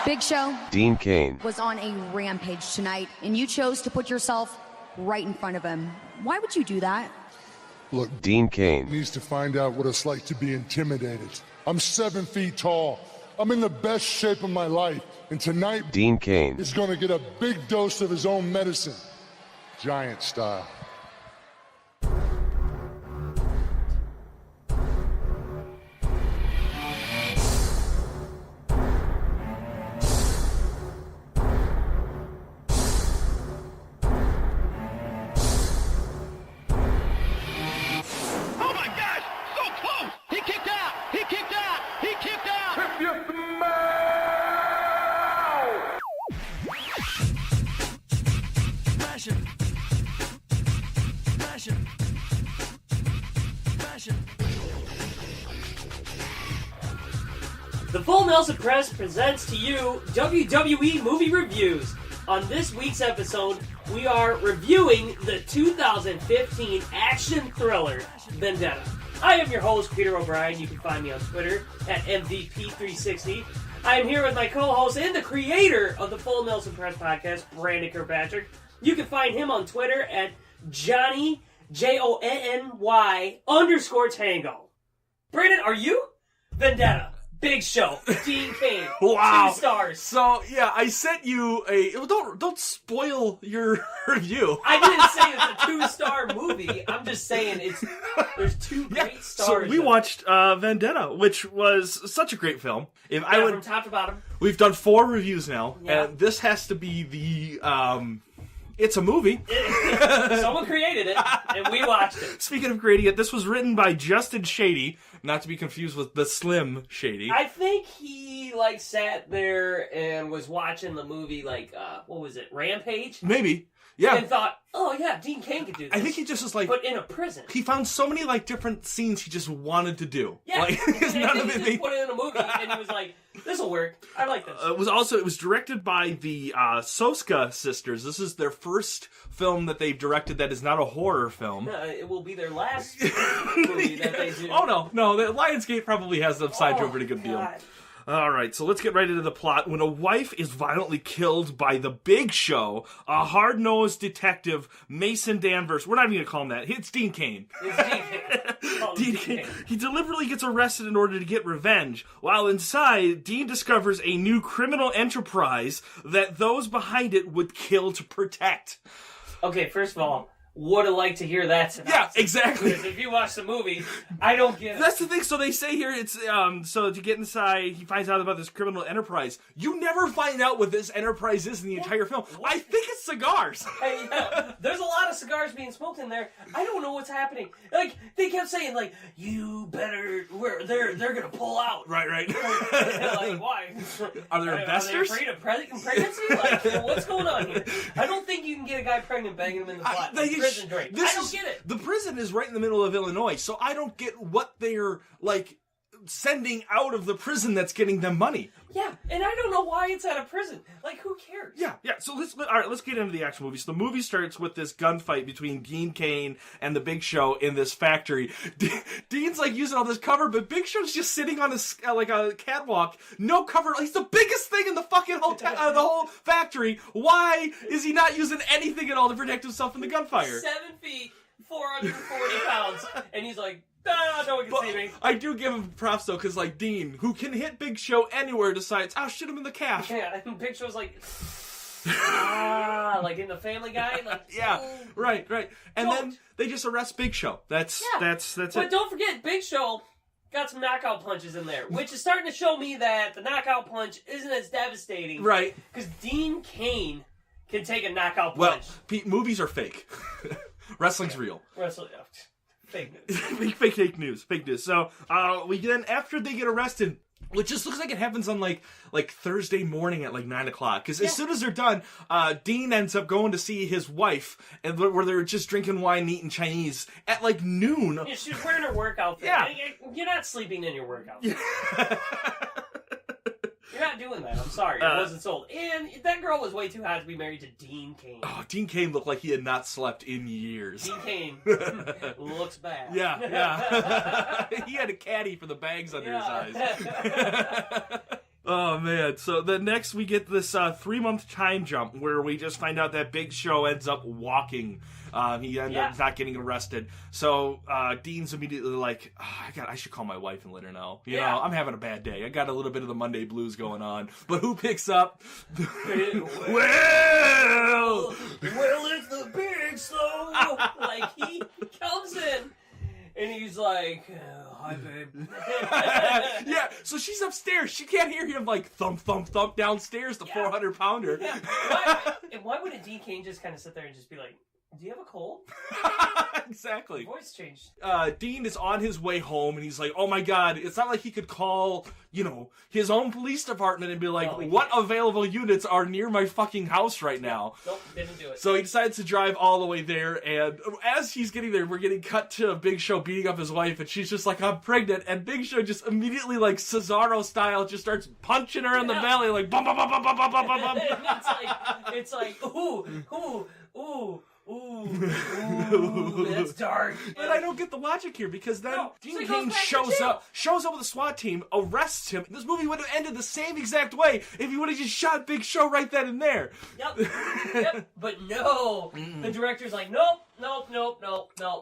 Big Show. Dean Cain was on a rampage tonight, and you chose to put yourself right in front of him. Why would you do that? Look, Dean Cain needs to find out what it's like to be intimidated. I'm 7 feet tall. I'm in the best shape of my life. And tonight, Dean Cain is going to get a big dose of his own medicine. Giant style. The Full Nelson Press presents to you WWE Movie Reviews. On this week's episode, we are reviewing the 2015 action thriller, Vendetta. I am your host, Peter O'Brien. You can find me on Twitter at MVP360. I am here with my co-host and the creator of the Full Nelson Press podcast, Brandon Kirkpatrick. You can find him on Twitter at Johnny, JONNY_Tango. Brandon, are you? Vendetta. Big Show. Dean Cain. Wow. 2 stars. So, yeah, I sent you a... Don't spoil your review. I didn't say it's a 2-star movie. I'm just saying there's 2 great stars. So we watched Vendetta, which was such a great film. From top to bottom. We've done 4 reviews now, Yeah. and this has to be the... It's a movie. Someone created it, and we watched it. Speaking of creating it, this was written by Justin Shady, not to be confused with the Slim Shady. I think he, sat there and was watching the movie, what was it, Rampage? Maybe. Yeah. And thought, oh yeah, Dean Cain could do this. I think he just was like... But in a prison. He found so many, different scenes he just wanted to do. Yeah. Because none of it just put it in a movie, and he was like, this'll work. I like this. It was directed by the Soska sisters. This is their first film that they've directed that is not a horror film. It will be their last movie that they do. Oh, no. The Lionsgate probably has them signed to a pretty good deal. All right, so let's get right into the plot. When a wife is violently killed by the Big Show, a hard-nosed detective, Mason Danvers, we're not even going to call him that, it's Dean Cain. Dean Cain. He deliberately gets arrested in order to get revenge. While inside, Dean discovers a new criminal enterprise that those behind it would kill to protect. Okay, first of all, would have liked to hear that synopsis. Yeah, exactly. Because if you watch the movie, I don't get it. That's the thing. So they say here, it's so to get inside, he finds out about this criminal enterprise. You never find out what this enterprise is in the entire film. I think it's cigars. Hey, yeah, there's a lot of cigars being smoked in there. I don't know what's happening. They kept saying, you better, they're gonna pull out. Right. Why? Are there investors? Are they afraid of pregnancy? What's going on here? I don't think you can get a guy pregnant banging him in the flat. Prison drink. I don't get it. The prison is right in the middle of Illinois, so I don't get what they're, sending out of the prison that's getting them money. Yeah, and I don't know why it's at a prison. Who cares? Yeah. So let's get into the action movie. So the movie starts with this gunfight between Dean Cain and the Big Show in this factory. Dean's using all this cover, but Big Show's just sitting on a catwalk, no cover. He's the biggest thing in the fucking the whole factory. Why is he not using anything at all to protect himself from the gunfire? 7 feet, 440 pounds, and he's like, no one can see me. I do give him props, though, because, Dean, who can hit Big Show anywhere, decides, shoot him in the calf. Yeah, and Big Show's like in the Family Guy. Yeah, right. And then they just arrest Big Show. That's it. But don't forget, Big Show got some knockout punches in there, which is starting to show me that the knockout punch isn't as devastating. Right. Because Dean Cain can take a knockout punch. Well, Pete, movies are fake. Wrestling's real. Fake news. Fake news. So, we then, after they get arrested, which just looks like it happens on, Thursday morning at, 9 o'clock. Because as soon as they're done, Dean ends up going to see his wife, and where they're just drinking wine and eating Chinese at, noon. Yeah, she's wearing her work outfit. Yeah. You're not sleeping in your work outfit. You're not doing that. I'm sorry. It wasn't sold. And that girl was way too hot to be married to Dean Cain. Oh, Dean Cain looked like he had not slept in years. Dean Cain looks bad. Yeah. He had a caddy for the bags under his eyes. Oh, man. So the next we get this 3-month time jump where we just find out that Big Show ends up walking. He ended up not getting arrested. So Dean's immediately like, I should call my wife and let her know. You know, I'm having a bad day. I got a little bit of the Monday blues going on. But who picks up? Well, it's the Big Show. Like, he comes in. And he's like, hi, babe. Yeah, so she's upstairs. She can't hear him, like, thump, thump, thump downstairs, the 400-pounder. Yeah. Why wouldn't Dean Cain just kind of sit there and just be like, do you have a cold? Exactly. Your voice changed. Dean is on his way home, and he's like, oh my god, it's not like he could call, his own police department and be like, what available units are near my fucking house right now? Nope, didn't do it. So he decides to drive all the way there, and as he's getting there, we're getting cut to Big Show beating up his wife, and she's just like, I'm pregnant, and Big Show just immediately, like, Cesaro style, just starts punching her in the belly, like, bum, bum, bum, bum, bum, bum, bum, bum. It's like, ooh, that's dark. But I don't get the logic here, because then Dean Cain shows up with a SWAT team, arrests him. This movie would have ended the same exact way if he would have just shot Big Show right then and there. Yep. But no. The director's like, nope.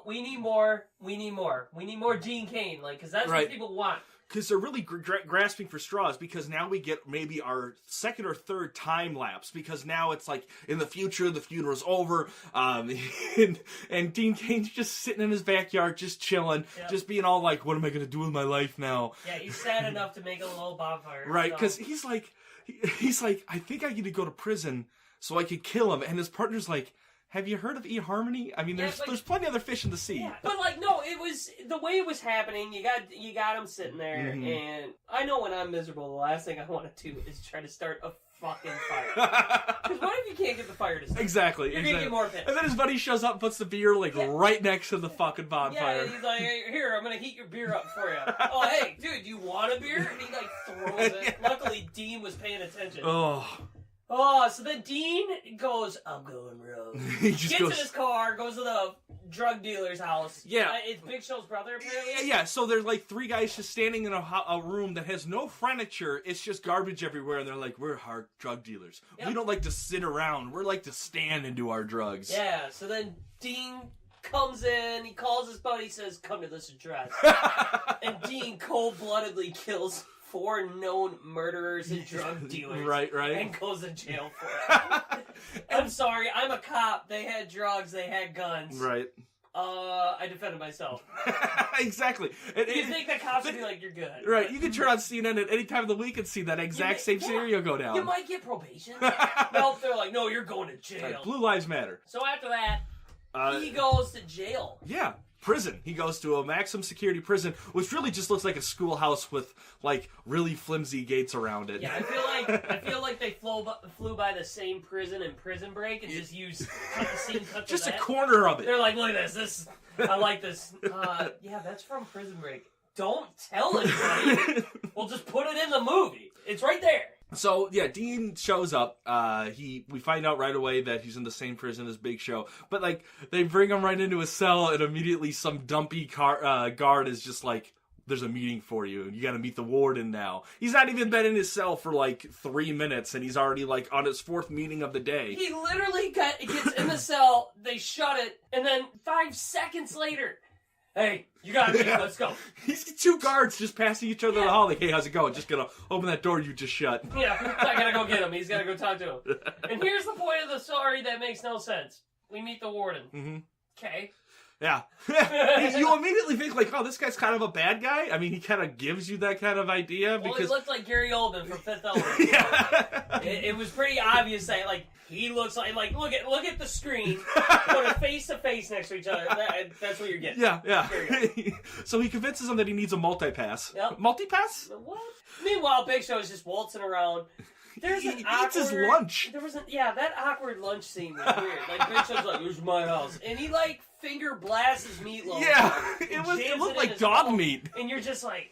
We need more. We need more Dean Cain, like, because that's what people want. Because they're really grasping for straws, because now we get maybe our second or third time lapse, because now it's like in the future, the funeral's over, and Dean Cain's just sitting in his backyard, just chilling, just being all like, what am I going to do with my life now? Yeah, he's sad enough to make a little bonfire. Right, because he's like, I think I need to go to prison so I could kill him, and his partner's like, have you heard of eHarmony? I mean, there's plenty of other fish in the sea. Yeah, but like, no, it was the way it was happening. You got him sitting there, and I know when I'm miserable, the last thing I want to do is try to start a fucking fire. Because what if you can't get the fire to start? Exactly. You're gonna get more pissed. And then his buddy shows up and puts the beer right next to the fucking bonfire. Yeah, he's like, hey, here, I'm gonna heat your beer up for you. Oh, hey, dude, you want a beer? And he like throws it. Luckily, Dean was paying attention. Oh, so then Dean goes, I'm going rogue. He gets in his car, goes to the drug dealer's house. Yeah. It's Big Show's brother, apparently. Yeah, so there's like 3 guys just standing in a room that has no furniture. It's just garbage everywhere, and they're like, we're hard drug dealers. Yep. We don't like to sit around. We're like to stand and do our drugs. Yeah, so then Dean comes in, he calls his buddy, says, come to this address. And Dean cold-bloodedly kills 4 known murderers and drug dealers. Right. And goes to jail for it. I'm sorry, I'm a cop. They had drugs, they had guns. Right. I defended myself. Exactly. You think the cops would be like, you're good. Right, you can turn on CNN at any time of the week and see that exact same scenario go down. You might get probation. Nope, they're like, no, you're going to jail. Right, Blue Lives Matter. So after that, he goes to jail. Yeah. Prison. He goes to a maximum security prison, which really just looks like a schoolhouse with like really flimsy gates around it. Yeah, I feel like they flew by the same prison in Prison Break and just used cut the scene, cut just that. A corner of it. They're like, look at this. I like this. Yeah, that's from Prison Break. Don't tell anybody. We'll just put it in the movie. It's right there. So, yeah, Dean shows up. We find out right away that he's in the same prison as Big Show. But, like, they bring him right into his cell, and immediately some dumpy guard is just like, there's a meeting for you, and you gotta meet the warden now. He's not even been in his cell for, like, 3 minutes, and he's already, like, on his 4th meeting of the day. He literally gets in the cell, they shut it, and then 5 seconds later, hey, you got me. Let's go. He's 2 guards just passing each other in the hall. Like, hey, how's it going? Just gonna open that door you just shut. Yeah, I gotta go get him. He's gotta go talk to him. And here's the point of the story that makes no sense. We meet the warden. Okay. Yeah. You immediately think, like, oh, this guy's kind of a bad guy? I mean, he kind of gives you that kind of idea. Well, because he looked like Gary Oldman from Fifth Element. Yeah. It was pretty obvious that, like, he looks like look at the screen, put it face to face next to each other. That's what you're getting. Yeah. So he convinces him that he needs a multi-pass. Yep. Multi-pass? What? Meanwhile, Big Show is just waltzing around. He eats his lunch. That awkward lunch scene was weird. Like, Big Show's like, here's my house. And he, like, finger blasts his meatloaf. Yeah, it looked like dog meat. And you're just like...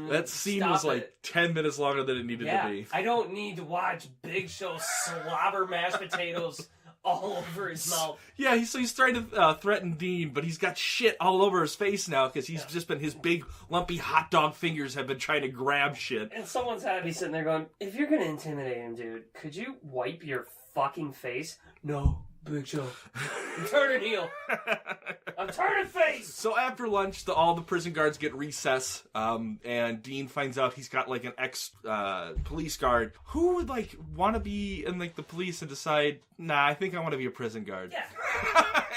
That scene was like 10 minutes longer than it needed to be. I don't need to watch Big Show slobber mashed potatoes all over his mouth. Yeah, he's trying to threaten Dean, but he's got shit all over his face now because he's just been, his big, lumpy hot dog fingers have been trying to grab shit. And someone's had to be sitting there going, if you're going to intimidate him, dude, could you wipe your fucking face? No. Big Show. I'm turning heel. I'm turning face. So after lunch, all the prison guards get recess, and Dean finds out he's got like an ex police guard who would like want to be in like the police and decide, nah, I think I want to be a prison guard. Yeah.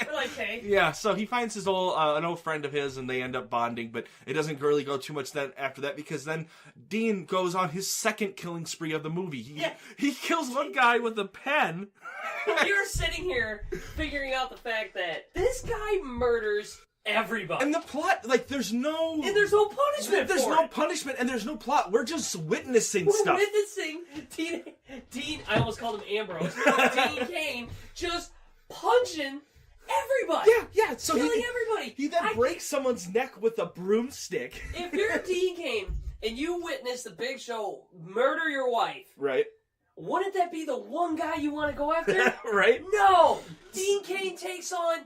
We're like, hey. Yeah. So he finds his old an old friend of his, and they end up bonding. But it doesn't really go too much after that because then Dean goes on his second killing spree of the movie. He kills one guy with a pen. We were sitting here figuring out the fact that this guy murders everybody. And the plot, like, there's no punishment. There's no punishment, and there's no plot. We're just witnessing stuff. We're witnessing Dean, I almost called him Ambrose. Dean Cain just punching everybody. Yeah. So killing everybody. He then breaks someone's neck with a broomstick. If you're Dean Cain and you witness the Big Show murder your wife, right? Wouldn't that be the one guy you want to go after? Right? No! Dean Cain takes on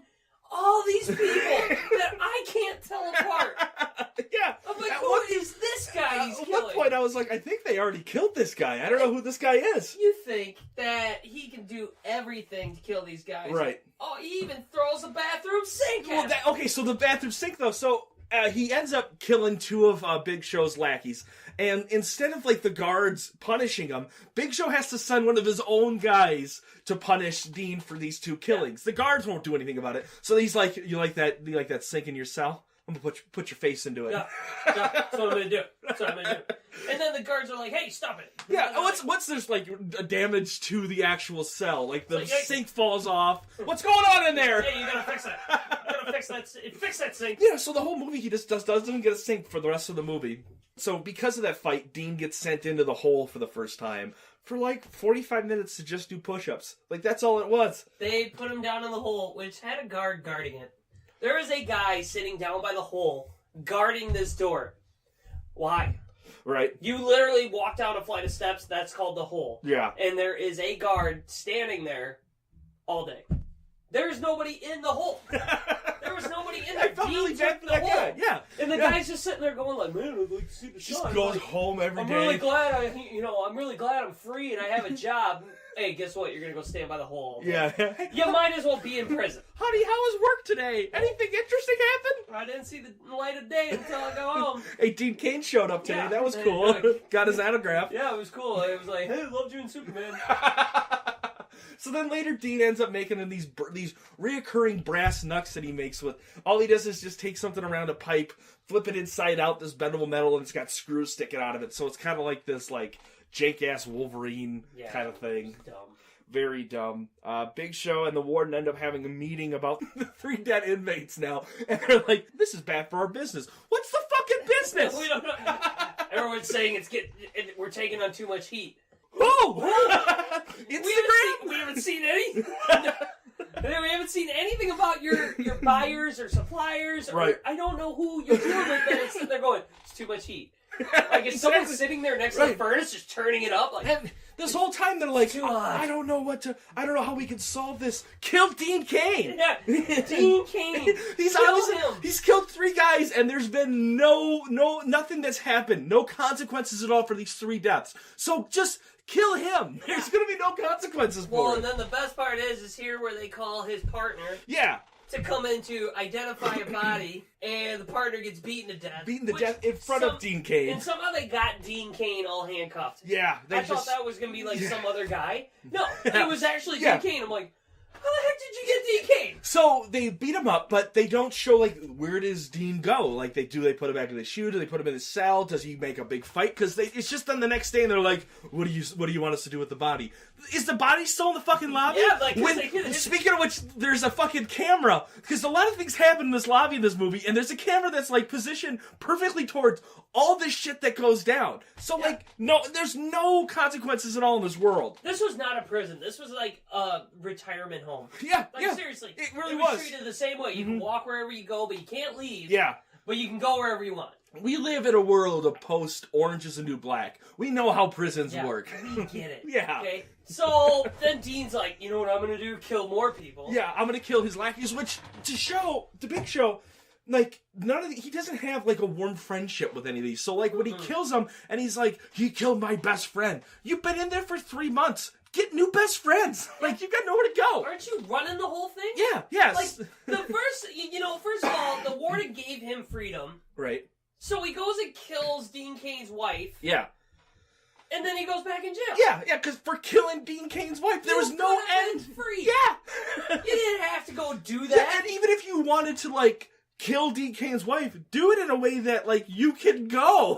all these people that I can't tell apart. Yeah. I'm like, who is this guy he's killing? At one point I was like, I think they already killed this guy. I don't know who this guy is. You think that he can do everything to kill these guys. Right. Oh, he even throws a bathroom sink at him. Okay, so the bathroom sink, though, so... he ends up killing two of Big Show's lackeys, and instead of like the guards punishing him, Big Show has to send one of his own guys to punish Dean for these two killings. The guards won't do anything about it, so he's like, "You like that sink in your cell? I'm gonna put your face into it." Yeah, that's what I'm gonna do. That's what I'm gonna do. And then the guards are like, "Hey, stop it!" Yeah, what's there's like damage to the actual cell? Like the sink falls off. What's going on in there? Hey, you gotta fix that. You gotta fix that sink. Yeah, so the whole movie he just doesn't get a sink for the rest of the movie. So because of that fight, Dean gets sent into the hole for the first time for like 45 minutes to just do push-ups. Like that's all it was. They put him down in the hole, which had a guard guarding it. There is a guy sitting down by the hole guarding this door. Why? Right. You literally walk down a flight of steps, that's called the hole. Yeah. And there is a guard standing there all day. There's nobody in the hole. There was nobody in there. I felt really bad for that guy. Yeah. And the guy's just sitting there going like, man, I'd like to see the Just sun. goes home every day. I'm really glad I'm really glad I'm free and I have a job. Hey, guess what? You're gonna go stand by the hole. Yeah. You might as well be in prison. Honey, how was work today? Anything interesting happen? I didn't see the light of day until I got home. Hey, Dean Cain showed up today. Yeah. That was cool. Got his autograph. Yeah, it was cool. It was like, hey, loved you in Superman. So then later Dean ends up making these reoccurring brass knucks that he makes with, all he does is just take something around a pipe, flip it inside out, this bendable metal, and it's got screws sticking out of it. So it's kind of like this like jank-ass Wolverine kind of thing. Dumb. Very dumb. Big Show and the warden end up having a meeting about the 3 dead inmates now. And they're like, this is bad for our business. What's the fucking business? We don't know. Everyone's saying we're taking on too much heat. Oh! Instagram? We haven't seen any. We haven't seen anything about your buyers or suppliers. Or, I don't know who you're dealing with that is sitting there going, it's too much heat. Like, is someone sitting there next to the furnace just turning it up? Like, and this whole time they're like, I don't know how we can solve this. Kill Dean Cain! Yeah, Dean Cain. He's killed 3 guys, and there's been nothing that's happened. No consequences at all for these 3 deaths. So just kill him. There's gonna be no consequences for Well, it. and then the best part is here where they call his partner. Yeah. To come in to identify a body, and the partner gets beaten to death. In front of Dean Cain. And somehow they got Dean Cain all handcuffed. Yeah. I thought that was going to be like some other guy. No, it was actually Dean Cain. I'm like, how the heck did you get Dean Cain? So they beat him up, but they don't show like where does Dean go? Like they put him back in the shoe? Do they put him in his cell? Does he make a big fight? Because it's just then the next day and they're like, what do you want us to do with the body? Is the body still in the fucking lobby? Yeah, like speaking of which, there's a fucking camera because a lot of things happen in this lobby in this movie, and there's a camera that's like positioned perfectly towards all this shit that goes down. So like there's no consequences at all in this world. This was not a prison. This was like a retirement home. Yeah, Like seriously, it really was was treated the same way. You can walk wherever you go, but you can't leave. Yeah. but you can go wherever you want. We live in a world of post Orange is the New Black. We know how prisons work. We get it. Yeah. Okay. So then Dean's like, you know what I'm gonna do? Kill more people. Yeah, I'm gonna kill his lackeys, which to show the Big Show, like he doesn't have like a warm friendship with any of these. So like when he kills them and he's like, he killed my best friend. You've been in there for 3 months. Get new best friends. Like you've got nowhere to go. Aren't you running the whole thing? Yeah. Yes. Like the first, first of all, the warden gave him freedom. Right. So he goes and kills Dean Cain's wife. Yeah. And then he goes back in jail. Yeah, because for killing Dean Cain's wife, there was no end. Free. Yeah. You didn't have to go do that. Yeah, and even if you wanted to, like, kill Dean Cain's wife, do it in a way that, like, you can go.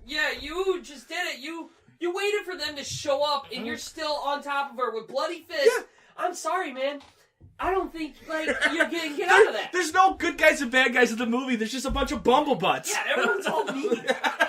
Yeah, you just did it. You waited for them to show up, and you're still on top of her with bloody fists. Yeah. I'm sorry, man. I don't think, like, you're getting get out of that. There's no good guys and bad guys in the movie. There's just a bunch of bumblebutts. Yeah, everyone's all mean.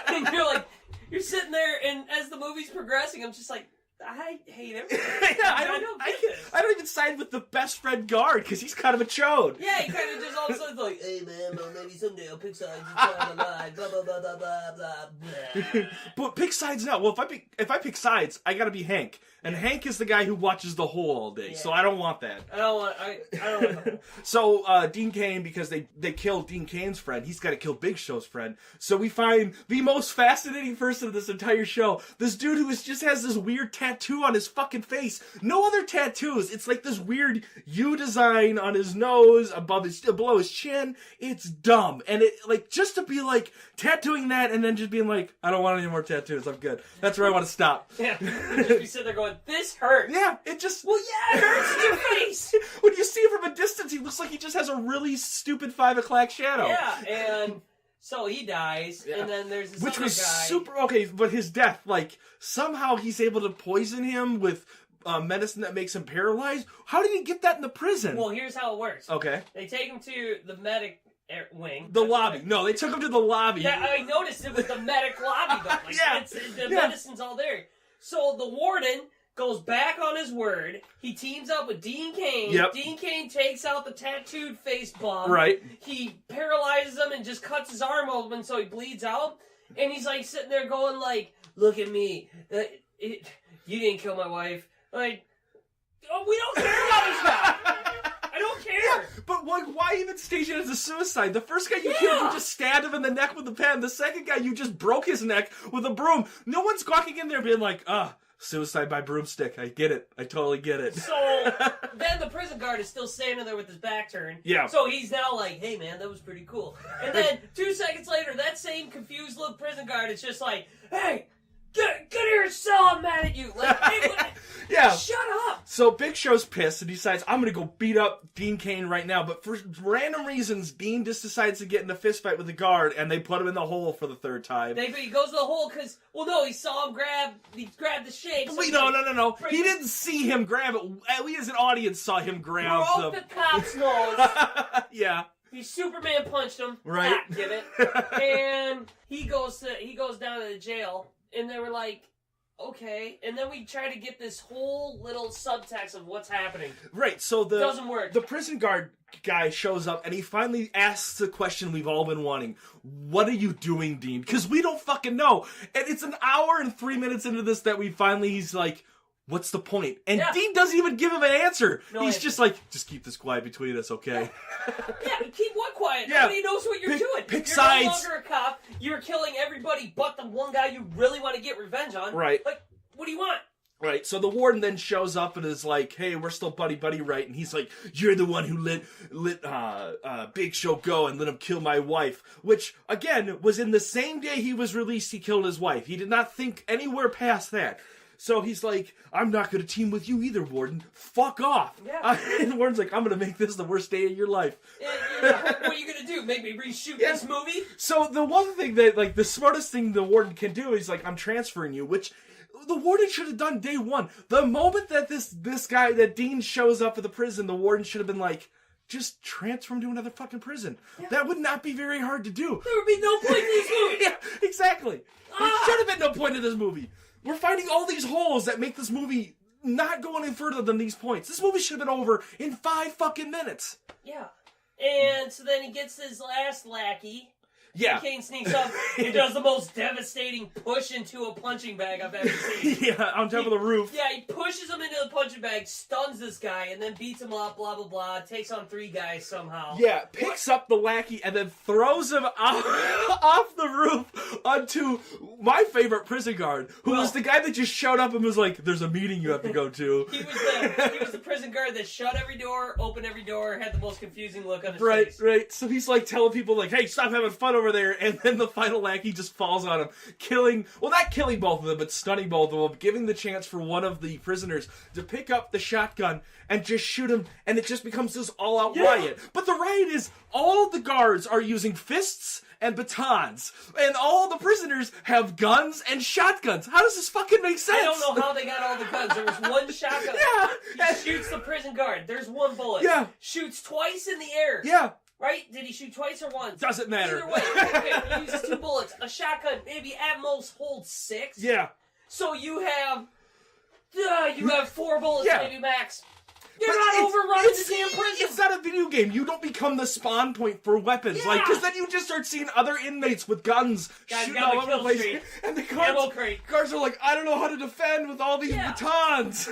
And you're like, you're sitting there, and as the movie's progressing, I'm just like, I hate him. Yeah, I don't even side with the best friend guard, because he's kind of a chode. Yeah, he kind of just all of a sudden like, hey man, well, maybe someday I'll pick sides and try to lie, blah, blah, blah, blah, blah, blah. But pick sides now. Well, if I pick sides, I gotta be Hank. And Hank is the guy who watches the hole all day, so I don't want that. I don't want So, Dean Cain, because they killed Dean Cain's friend, he's gotta kill Big Show's friend. So we find the most fascinating person of this entire show. This dude who just has this weird tattoo on his fucking face. No other tattoos. It's like this weird U design on his nose, below his chin. It's dumb. And it, like, just to be like, tattooing that and then just being like, I don't want any more tattoos, I'm good. That's where I want to stop. Yeah, just be sitting there going, this hurts. Yeah, it just... Well, yeah, it hurts in your face. When you see him from a distance, he looks like he just has a really stupid 5 o'clock shadow. Yeah, and so he dies, and then there's this Which other was guy. super... Okay, but his death, like, somehow he's able to poison him with medicine that makes him paralyzed. How did he get that in the prison? Well, here's how it works. Okay. They take him to the medic wing. The lobby. No, they took him to the lobby. Yeah, I noticed it was the medic lobby, though. Like, Yeah. The medicine's all there. So the warden goes back on his word. He teams up with Dean Cain. Yep. Dean Cain takes out the tattooed face bum. Right. He paralyzes him and just cuts his arm open so he bleeds out. And he's like sitting there going like, look at me. You didn't kill my wife. Like, oh, we don't care about this guy. I don't care. Yeah, but like, why even stage it as a suicide? The first guy you killed, you just stabbed him in the neck with a pen. The second guy, you just broke his neck with a broom. No one's walking in there being like, suicide by broomstick. I get it. I totally get it. So then the prison guard is still standing there with his back turned. Yeah. So he's now like, hey man, that was pretty cool. And then 2 seconds later, that same confused little prison guard is just like, hey, get here, cell, I'm mad at you. Like, hey, yeah. Shut up. So Big Show's pissed and decides, I'm going to go beat up Dean Cain right now. But for random reasons, Dean just decides to get in a fist fight with the guard, and they put him in the hole for the 3rd time. He goes to the hole because, well, no, he saw him he grabbed the shake. So Wait, no. He didn't see him grab it. We as an audience saw him grab broke the cop's nose. Yeah. He Superman punched him. Right. Get it? And he goes down to the jail, and they were like, okay, and then we try to get this whole little subtext of what's happening. Right, so doesn't work. The prison guard guy shows up, and he finally asks the question we've all been wanting. What are you doing, Dean? Because we don't fucking know. And it's an hour and 3 minutes into this that he's like, what's the point? And Dean doesn't even give him an answer. He's just like, just keep this quiet between us, okay? Yeah, keep what quiet? Yeah. Nobody knows what you're doing. Pick you're sides. No longer a cop. You're killing everybody but the one guy you really want to get revenge on. Right. Like, what do you want? Right, so the warden then shows up and is like, hey, we're still buddy-buddy, right? And he's like, you're the one who let Big Show go and let him kill my wife. Which, again, was in the same day he was released, he killed his wife. He did not think anywhere past that. So he's like, I'm not going to team with you either, Warden. Fuck off. Yeah. And Warden's like, I'm going to make this the worst day of your life. What are you going to do? Make me reshoot this movie? So the one thing that, like, the smartest thing the Warden can do is, like, I'm transferring you, which the Warden should have done day one. The moment that this guy, that Dean shows up at the prison, the Warden should have been like, just transfer him to another fucking prison. Yeah. That would not be very hard to do. There would be no point in this movie. Yeah, exactly. There should have been no point in this movie. We're finding all these holes that make this movie not go any further than these points. This movie should have been over in 5 fucking minutes. Yeah. And so then he gets his last lackey. Yeah. Cain sneaks up and does the most devastating push into a punching bag I've ever seen. Yeah, on top of the roof. Yeah, he pushes him into the punching bag, stuns this guy, and then beats him up, blah, blah, blah, takes on 3 guys somehow. Yeah, picks up the lackey and then throws him off the roof onto my favorite prison guard, who was the guy that just showed up and was like, there's a meeting you have to go to. He was the prison guard that shut every door, opened every door, had the most confusing look on his face. Right. So he's like telling people like, hey, stop having fun over there, and then the final lackey just falls on him, not killing both of them, but stunning both of them, giving the chance for one of the prisoners to pick up the shotgun and just shoot him, and it just becomes this all-out riot. But the riot is, all the guards are using fists and batons, and all the prisoners have guns and shotguns. How does this fucking make sense? I don't know how they got all the guns. There was one shotgun. Yeah. He shoots the prison guard. There's 1 bullet. Yeah. Shoots twice in the air. Yeah. Right? Did he shoot twice or once? Doesn't matter. Either way, okay, he uses 2 bullets. A shotgun maybe at most holds 6. Yeah. So you have 4 bullets maybe max. You're But not overrunning the damn prison. It's not a video game. You don't become the spawn point for weapons. Yeah. Because then you just start seeing other inmates with guns shooting all over the place. And the guards are like, I don't know how to defend with all these batons.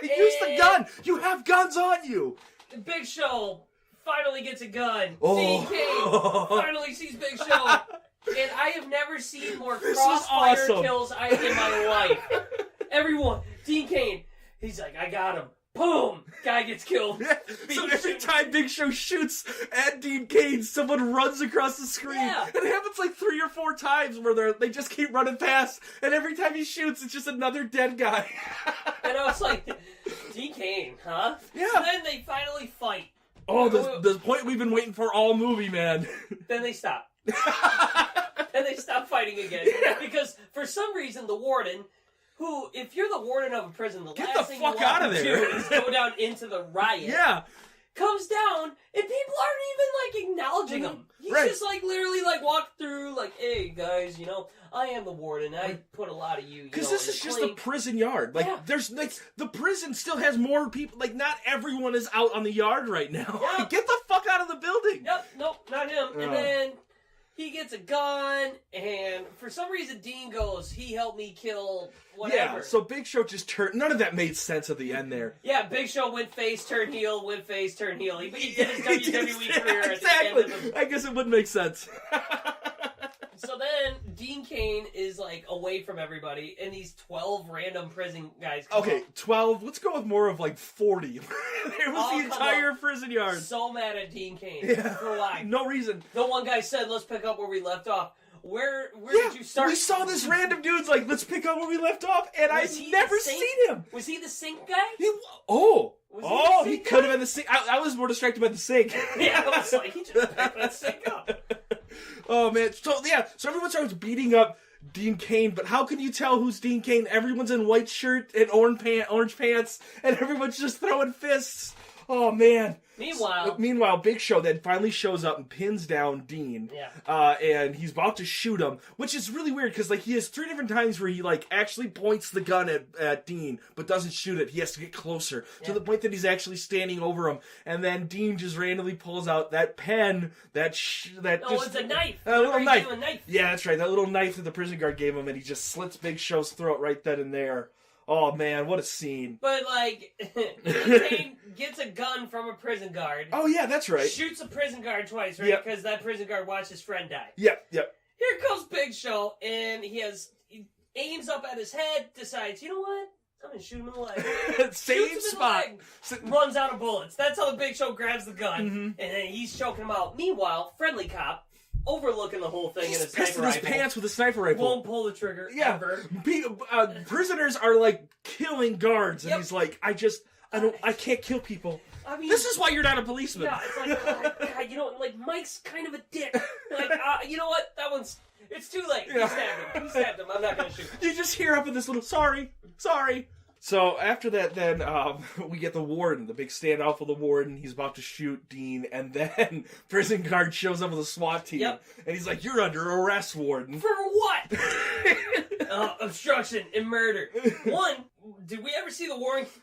Use the gun. You have guns on you. Big Show finally gets a gun. Oh. Dean Cain finally sees Big Show. And I have never seen more This is crossfire awesome. kills in my life. Everyone, Dean Cain, he's like, I got him. Boom! Guy gets killed. So every time Big Show shoots at Dean Cain, someone runs across the screen. Yeah. And it happens like 3 or 4 times where they just keep running past, and every time he shoots, it's just another dead guy. And I was like, Dean Cain, huh? Yeah. So then they finally fight. Oh, the point we've been waiting for all movie, man. Then they stop. And they stop fighting again. Because for some reason, the warden, who, if you're the warden of a prison, the Get last the thing fuck you want out of to there. do is go down into the riot. Yeah. Comes down, and people aren't even, like, acknowledging him. He's just, like, literally, like, walked through, like, hey, guys, I am the warden. I put a lot of you, Because this is just a prison yard. Like, there's, like, the prison still has more people. Like, not everyone is out on the yard right now. Yep. Like, get the fuck out of the building. Yep, nope, not him. And then he gets a gun, and for some reason, Dean goes, he helped me kill whatever. Yeah, so Big Show just turned. None of that made sense at the end there. Yeah, Big Show went face, turn heel, went face, turn heel. He did his WWE career at the Exactly. end of the... I guess it would make sense. So then, Dean Cain is, like, away from everybody, and these 12 random prison guys come Okay, up. 12. Let's go with more of like 40. There was All the come entire up. prison yard. So mad at Dean Cain. Yeah. For why? No reason. The one guy said, let's pick up where we left off. Where did you start? We saw this random dude's like, let's pick up where we left off, and I've never seen him. Was he the sink guy? He sink could guy? have been the sink. I was more distracted by the sink. Yeah, I was like, he just picked that sink up. Oh man, so everyone starts beating up Dean Cain, but how can you tell who's Dean Cain? Everyone's in white shirt and orange pants, and everyone's just throwing fists. Oh man. Meanwhile, Big Show then finally shows up and pins down Dean. Yeah. And he's about to shoot him, which is really weird because like he has 3 different times where he like actually points the gun at Dean, but doesn't shoot it. He has to get closer to the point that he's actually standing over him, and then Dean just randomly pulls out that pen, it's a knife. A little knife. A knife. Yeah, that's right. That little knife that the prison guard gave him, and he just slits Big Show's throat right then and there. Oh man, what a scene! But like, Cain gets a gun from a prison guard. Oh yeah, that's right. Shoots a prison guard twice, right? Because that prison guard watched his friend die. Yep. Here comes Big Show, and he aims up at his head, decides, you know what? I'm gonna shoot him in the leg. Same spot. Runs out of bullets. That's how the Big Show grabs the gun, Mm-hmm. and then he's choking him out. Meanwhile, friendly cop, overlooking the whole thing in a pissed sniper in his rifle, pants with a sniper rifle. won't pull the trigger ever. Prisoners are like killing guards, and he's like, I can't kill people. I mean, this is why you're not a policeman. Yeah, it's like, God, like Mike's kind of a dick. Like, you know what? It's too late. He stabbed him. I'm not gonna shoot. You just hear up in this little sorry. So after that, then we get the warden, the big standoff with the warden. He's about to shoot Dean, and then prison guard shows up with a SWAT team, and he's like, "You're under arrest, warden." For what? Obstruction and murder. One, did we ever see the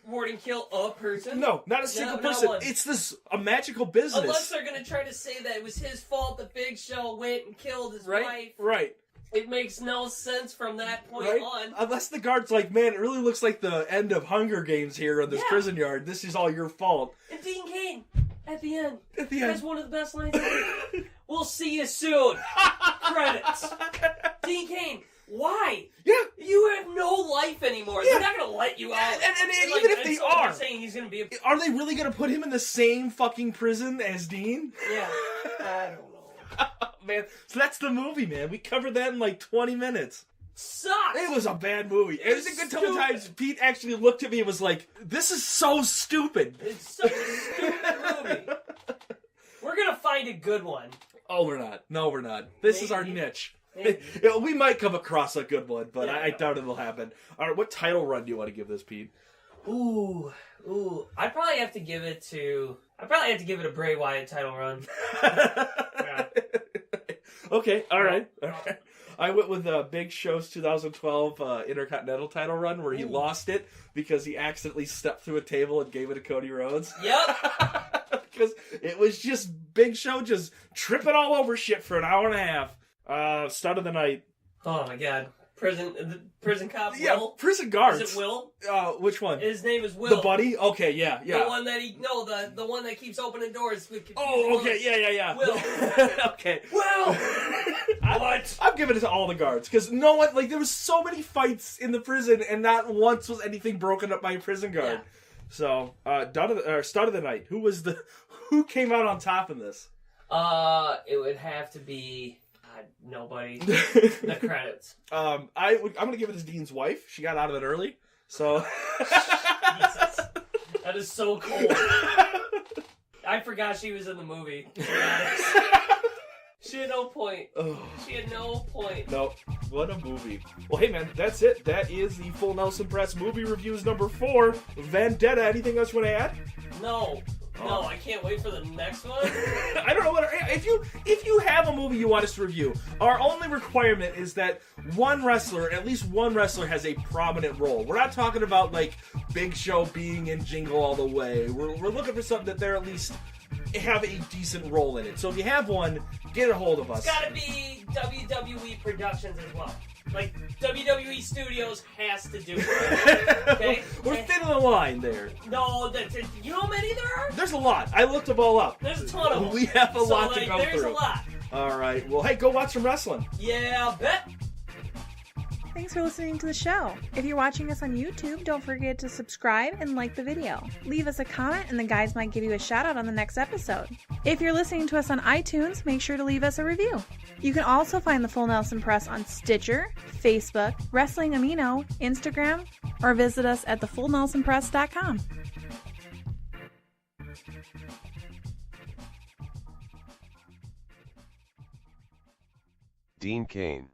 warden kill a person? No, not a single not person. one. It's a magical business. Unless they're going to try to say that it was his fault the Big Show went and killed his wife. Right. It makes no sense from that point on. Unless the guard's like, man, it really looks like the end of Hunger Games here in this prison yard. This is all your fault. And Dean Cain, at the end. That's one of the best lines ever. We'll see you soon. Credits. Dean Cain, why? Yeah. You have no life anymore. They're not going to let you out. And even if they are, saying he's going to be are they really going to put him in the same fucking prison as Dean? Yeah. I don't know. Man, so that's the movie, man. We covered that in like 20 minutes. Sucks. It was a bad movie. It was a good couple times. Pete actually looked at me and was like, this is so stupid. It's such a stupid movie. We're going to find a good one. Oh, we're not. No, we're not. This is our niche. We might come across a good one, but I doubt it'll happen. All right, what title run do you want to give this, Pete? Ooh. I'd probably have to give it a Bray Wyatt title run. Yeah. Okay, all right. I went with Big Show's 2012 Intercontinental title run where he lost it because he accidentally stepped through a table and gave it to Cody Rhodes. Yep. Because it was just Big Show just tripping all over shit for an hour and a half. Start of the night. Oh my god. Prison cop Will? Yeah, prison guards. Is it Will? Which one? His name is Will. The buddy? Okay, yeah. The one that the one that keeps opening doors. Oh, okay, yeah. Will. Okay. Will! What? I'm giving it to all the guards, because no one, there was so many fights in the prison, and not once was anything broken up by a prison guard. Yeah. So, start of the night. Who came out on top in this? It would have to be... nobody. The credits. I'm gonna give it to Dean's wife. She got out of it early, so. Jesus. That is so cold. I forgot she was in the movie. She had no point. She had no point. No. What a movie. Well, hey, man, that's it. That is the Full Nelson Press movie reviews number 4, Vendetta. Anything else you want to add? No. No, I can't wait for the next one. I don't know what if you have a movie you want us to review, our only requirement is that at least one wrestler has a prominent role. We're not talking about Big Show being in Jingle All the Way. We're looking for something that they're at least have a decent role in it. So if you have one, get a hold of us. It's gotta be WWE Productions as well. WWE Studios has to do it. Okay? We're thin on the line there. No, you know how many there are? There's a lot. I looked them all up. There's a ton of them. We have a lot to go through. There's a lot. All right. Well, hey, go watch some wrestling. Yeah, I'll bet. Thanks for listening to the show. If you're watching us on YouTube, don't forget to subscribe and like the video. Leave us a comment and the guys might give you a shout out on the next episode. If you're listening to us on iTunes, make sure to leave us a review. You can also find the Full Nelson Press on Stitcher, Facebook, Wrestling Amino, Instagram, or visit us at thefullnelsonpress.com. Dean Cain.